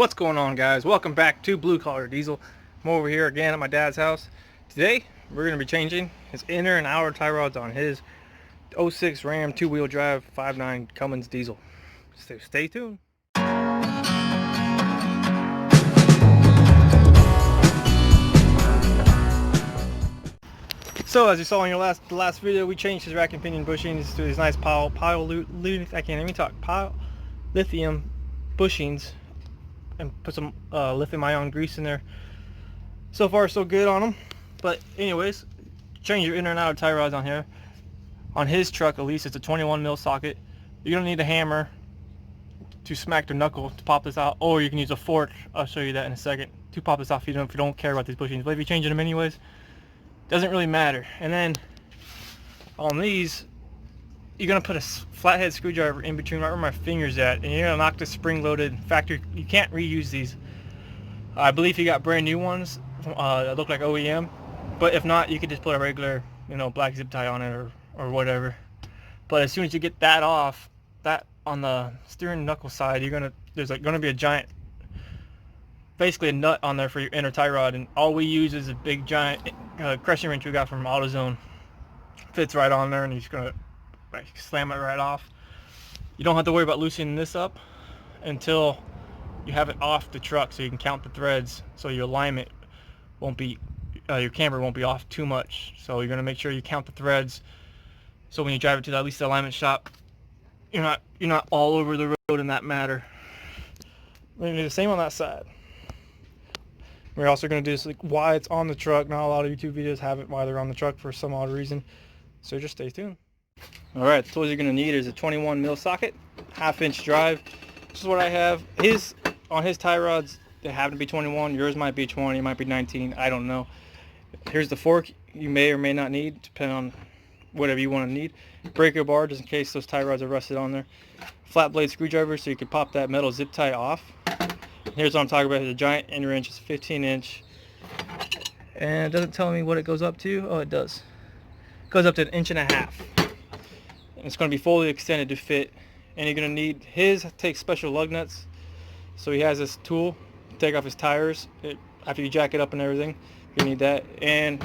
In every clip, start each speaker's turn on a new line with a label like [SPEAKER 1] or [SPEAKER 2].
[SPEAKER 1] What's going on, guys? Welcome back to Blue Collar Diesel. I'm over here again at my dad's house. Today we're going to be changing his inner and outer tie rods on his 06 Ram 2-wheel drive 5.9 Cummins diesel. So stay tuned. So as you saw in the last video, we changed his rack and pinion bushings to these nice lithium bushings and put some lithium-ion grease in there. So far so good on them. But anyways, change your inner and outer tie rods on here. On his truck, at least, it's a 21 mil socket. You're gonna need a hammer to smack the knuckle to pop this out, or you can use a fork. I'll show you that in a second to pop this off if you don't care about these bushings. But if you're changing them anyways, doesn't really matter. And then on these, you're gonna put a flathead screwdriver in between right where my finger's at, and you're gonna knock the spring-loaded factory. You can't reuse these. I believe you got brand new ones that look like OEM, but if not, you could just put a regular, black zip tie on it or whatever. But as soon as you get that off, that on the steering knuckle side, there's gonna be a giant, basically a nut on there for your inner tie rod, and all we use is a big giant crescent wrench we got from AutoZone. Fits right on there, and you're just gonna slam it right off. You don't have to worry about loosening this up until you have it off the truck, so you can count the threads, so your alignment won't be, your camber won't be off too much. So you're gonna make sure you count the threads, so when you drive it to at least the alignment shop, you're not all over the road in that matter. We're gonna do the same on that side. We're also going to do this why it's on the truck. Not a lot of YouTube videos have it while they're on the truck for some odd reason, so just stay tuned. Alright, the tools you're going to need is a 21 mil socket, 1/2 inch drive. This is what I have. On his tie rods, they happen to be 21. Yours might be 20, it might be 19, I don't know. Here's the fork you may or may not need, depending on whatever you want to need. Breaker bar, just in case those tie rods are rusted on there. Flat blade screwdriver, so you can pop that metal zip tie off. Here's what I'm talking about. It's a giant inner wrench. It's 15 inch. And it doesn't tell me what it goes up to. Oh, it does. It goes up to 1.5 inches. And it's going to be fully extended to fit. And you're going to need his takes special lug nuts. So he has this tool to take off his tires. After you jack it up and everything, you need that. And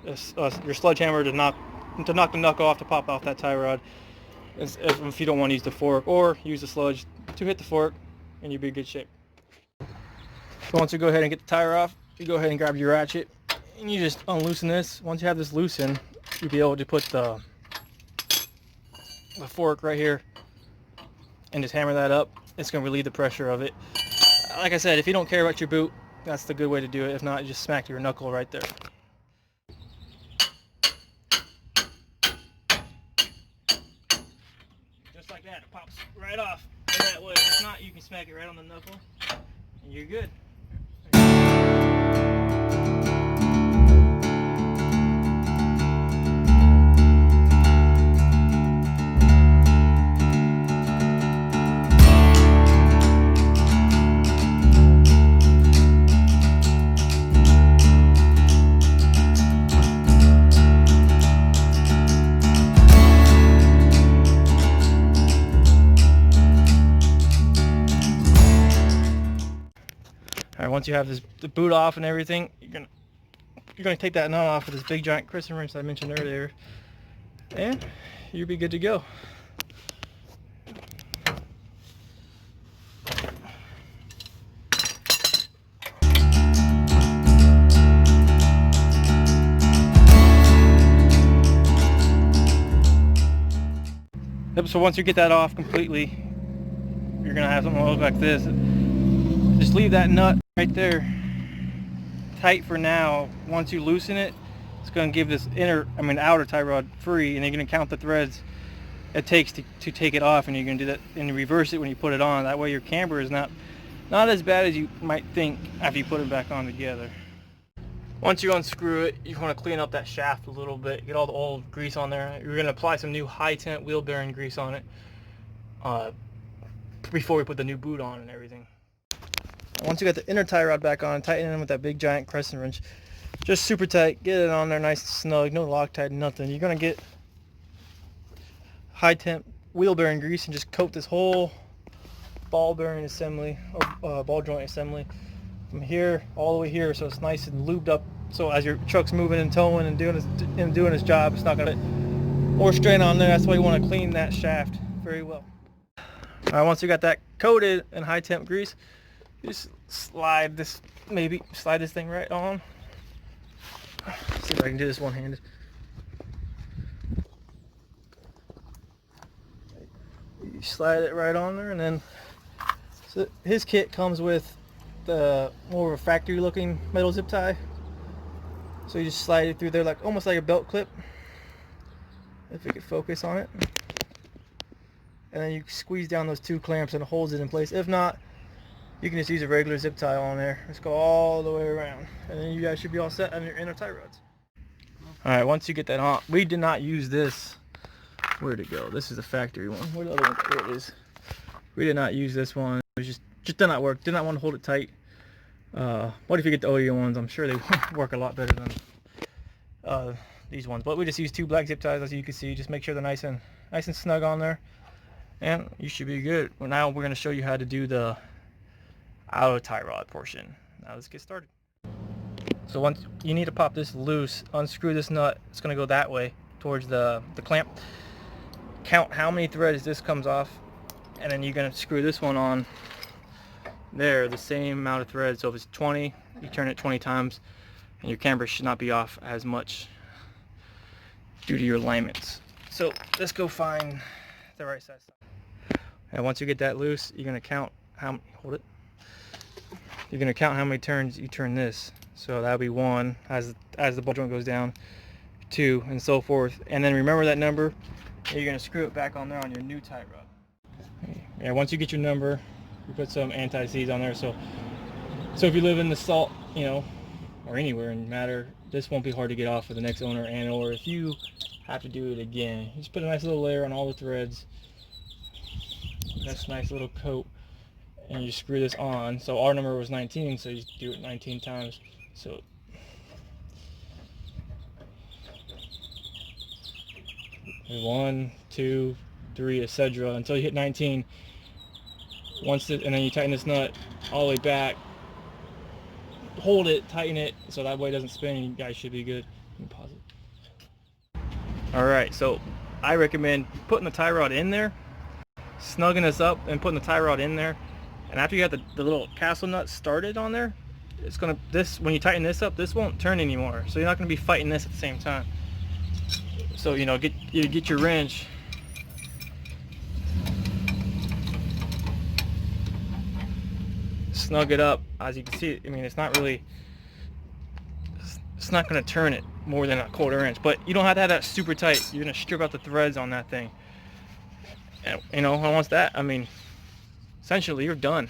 [SPEAKER 1] your sledgehammer to knock the knuckle off, to pop off that tie rod. If you don't want to use the fork, or use the sludge to hit the fork, and you'll be in good shape. So once you go ahead and get the tire off, you go ahead and grab your ratchet, and you just unloosen this. Once you have this loosened, you'll be able to put the fork right here and just hammer that up. It's going to relieve the pressure of it. Like I said, if you don't care about your boot, that's the good way to do it. If not, you just smack your knuckle right there. Just like that, it pops right off that way. If not, you can smack it right on the knuckle, and you're good. Alright, once you have the boot off and everything, you're gonna take that nut off with this big giant crescent wrench that I mentioned earlier, and you'll be good to go. So once you get that off completely, you're gonna have something that looks like this. Just leave that nut right there tight for now. Once you loosen it, it's going to give this outer tie rod free, and you're going to count the threads it takes to take it off, and you're going to do that and reverse it when you put it on. That way your camber is not as bad as you might think after you put it back on together. Once you unscrew it, you want to clean up that shaft a little bit, get all the old grease on there. You're going to apply some new high temp wheel bearing grease on it before we put the new boot on and everything. Once you got the inner tie rod back on, tighten it with that big giant crescent wrench. Just super tight, get it on there nice and snug, no Loctite, nothing. You're gonna get high temp wheel bearing grease and just coat this whole ball bearing assembly, or ball joint assembly, from here all the way here, so it's nice and lubed up. So as your truck's moving and towing and doing its job, it's not gonna put more strain on there. That's why you want to clean that shaft very well. All right, once you got that coated in high temp grease, you just slide this thing right on. Let's see if I can do this one-handed. You slide it right on there, and then so his kit comes with the more of a factory looking metal zip tie. So you just slide it through there like almost like a belt clip, if we could focus on it, and then you squeeze down those two clamps and it holds it in place. If not, you can just use a regular zip tie on there. Just go all the way around, and then you guys should be all set on your inner tie rods. Alright, once you get that on, we did not use this. Where'd it go? This is the factory one. Where the other one? There it is. We did not use this one. It was just did not work. Did not want to hold it tight. What if you get the OEM ones? I'm sure they work a lot better than these ones. But we just use two black zip ties, as you can see. Just make sure they're nice and snug on there, and you should be good. Well, now we're going to show you how to do the outer tie rod portion. Now let's get started. So once you need to pop this loose, unscrew this nut. It's going to go that way towards the clamp. Count how many threads this comes off, and then you're going to screw this one on there, the same amount of threads. So if it's 20, you turn it 20 times, and your camber should not be off as much due to your alignments. So let's go find the right size. And once you get that loose, you're going to count how, hold it, you're going to count how many turns you turn this. So that'll be 1 as the ball joint goes down, 2, and so forth. And then remember that number, and you're going to screw it back on there on your new tie rod. Yeah, once you get your number, you put some anti-seize on there. So if you live in the salt, you know, or anywhere in Matter, this won't be hard to get off for the next owner. And or if you have to do it again, you just put a nice little layer on all the threads. That's a nice little coat, and you screw this on. So our number was 19, so you do it 19 times. So one, 2, 3, etc. until you hit 19. And then you tighten this nut all the way back. Hold it, tighten it, so that way it doesn't spin. You guys should be good. You can pause it. All right, so I recommend putting the tie rod in there, snugging this up, and putting the tie rod in there. And after you got the little castle nut started on there, when you tighten this up, this won't turn anymore. So you're not going to be fighting this at the same time. So you know, get your wrench, snug it up. As you can see, I mean, it's not going to turn it more than a 1/4 inch, but you don't have to have that super tight. You're going to strip out the threads on that thing, and you know, once that, I mean, essentially you're done.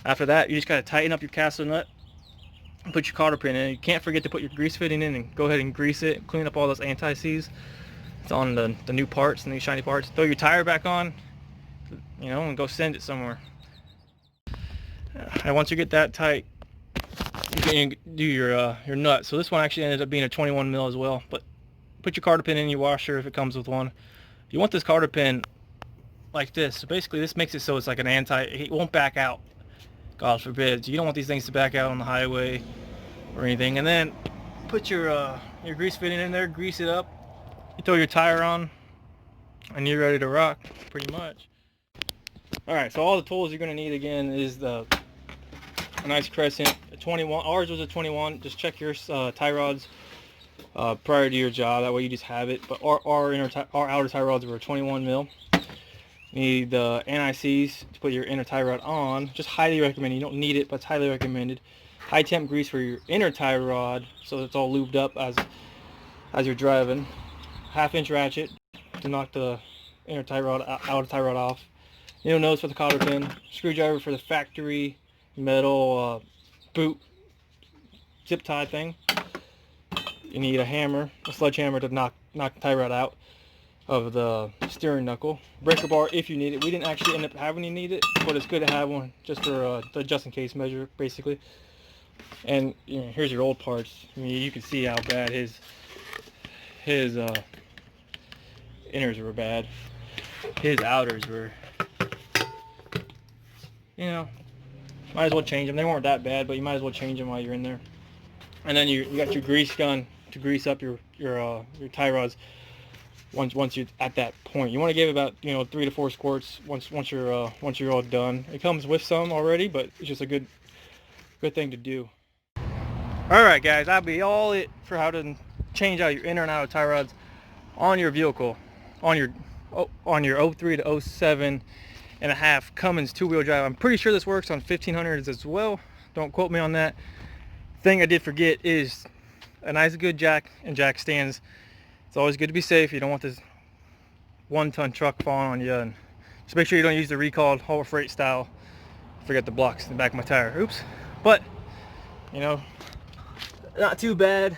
[SPEAKER 1] After that, you just got to tighten up your castle nut, put your cotter pin in. You can't forget to put your grease fitting in, and go ahead and grease it. Clean up all those anti-seize. It's on the new parts, the new shiny parts. Throw your tire back on, you know, and go send it somewhere. And once you get that tight, you can do your nut. So this one actually ended up being a 21 mil as well. But put your cotter pin in your washer if it comes with one. You want this cotter pin like this. So basically, this makes it so it's like an it won't back out. God forbid. You don't want these things to back out on the highway or anything. And then put your grease fitting in there, grease it up. You throw your tire on, and you're ready to rock, pretty much. All right, so all the tools you're gonna need again is a nice crescent, a 21. Ours was a 21. Just check your tie rods prior to your job. That way you just have it. But our outer tie rods were a 21 mil. You need the anti-seize to put your inner tie rod on. Just highly recommended. You don't need it, but it's highly recommended. High temp grease for your inner tie rod, so it's all lubed up as you're driving. 1/2 inch ratchet to knock the inner tie rod, outer tie rod off. Needle nose for the cotter pin. Screwdriver for the factory metal boot zip tie thing. You need a hammer, a sledgehammer to knock the tie rod out of the steering knuckle. Breaker bar if you need it. We didn't actually end up having to need it, but it's good to have one just for the just in case measure, basically. And you know, here's your old parts. I mean, you can see how bad his inners were bad. His outers were you know, might as well change them. They weren't that bad, but you might as well change them while you're in there. And then you got your grease gun to grease up your tie rods. Once you're at that point, you want to give about 3 to 4 squirts once you're all done. It comes with some already, but it's just a good thing to do. All right, guys, that'll be all it for how to change out your inner and outer tie rods on your vehicle, on your 03 to 07 and a half Cummins 2-wheel drive. I'm pretty sure this works on 1500s as well. Don't quote me on that. Thing I did forget is a nice good jack and jack stands. It's always good to be safe. You don't want this 1-ton truck falling on you. And just make sure you don't use the recalled Harbor Freight style. Forget the blocks in the back of my tire. Oops. But not too bad.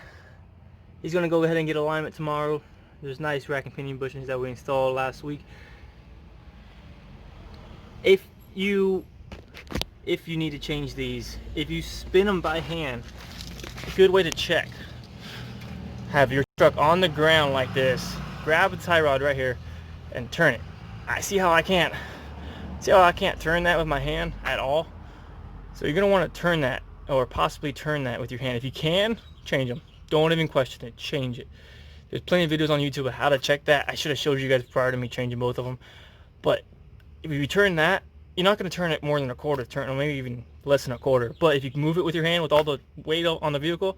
[SPEAKER 1] He's gonna go ahead and get alignment tomorrow. There's nice rack and pinion bushings that we installed last week. If you need to change these, if you spin them by hand, a good way to check. Have your truck on the ground like this. Grab a tie rod right here and turn it. I see how I can't turn that with my hand at all. So you're gonna want to turn that, or possibly turn that with your hand. If you can, change them. Don't even question it. Change it. There's plenty of videos on YouTube of how to check that. I should have showed you guys prior to me changing both of them. But if you turn that, you're not going to turn it more than a quarter turn, or maybe even less than a quarter. But if you can move it with your hand with all the weight on the vehicle,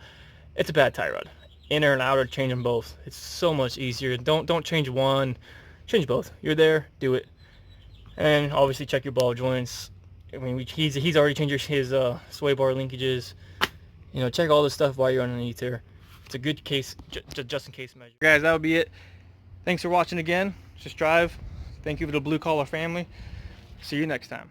[SPEAKER 1] it's a bad tie rod. Inner and outer, change them both. It's so much easier. Don't change one, change both. You're there, do it. And obviously check your ball joints. I mean, he's already changed his sway bar linkages. Check all this stuff while you're underneath here. It's a good case, just in case measure. Guys, that would be it. Thanks for watching again. Just drive. Thank you for the blue collar family. See you next time.